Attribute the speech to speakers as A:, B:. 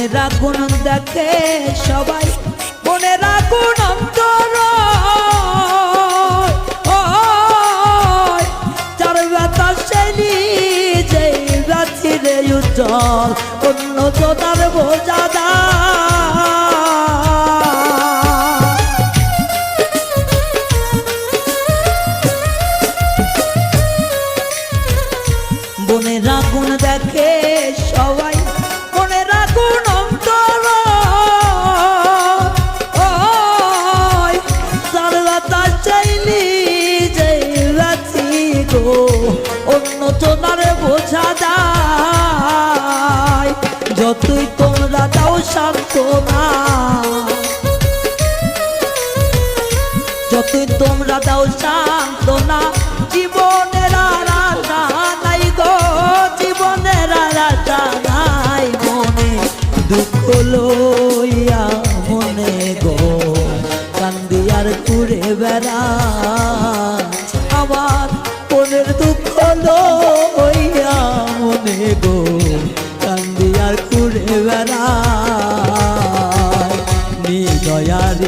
A: মনের আগুন দেখে সবাই, মনের আগুন অন্তর যার ব্যথা সেই যে ব্যথিরে উজ্জ্বল, অন্য জনার বোঝা মনের আগুন দেখে সবাই, মনের আগুন অন্তর যার ব্যথা চাইলি যে ব্যথি গো, অন্য জনার বোঝা যায়। যতই তোমরা দাও সান্ত্বনা, যতই তোমরা দাও সান্ত্বনা, জীবনের আর আশা নাই গো, জীবনের আর আশা নাই। মনে দুঃখ লইয়া মনে গো কান্দি আর ঘুরে বেড়া, আমার মনের দুঃখ লইয়া মনে গো কান্দি আর ঘুরে বেড়া।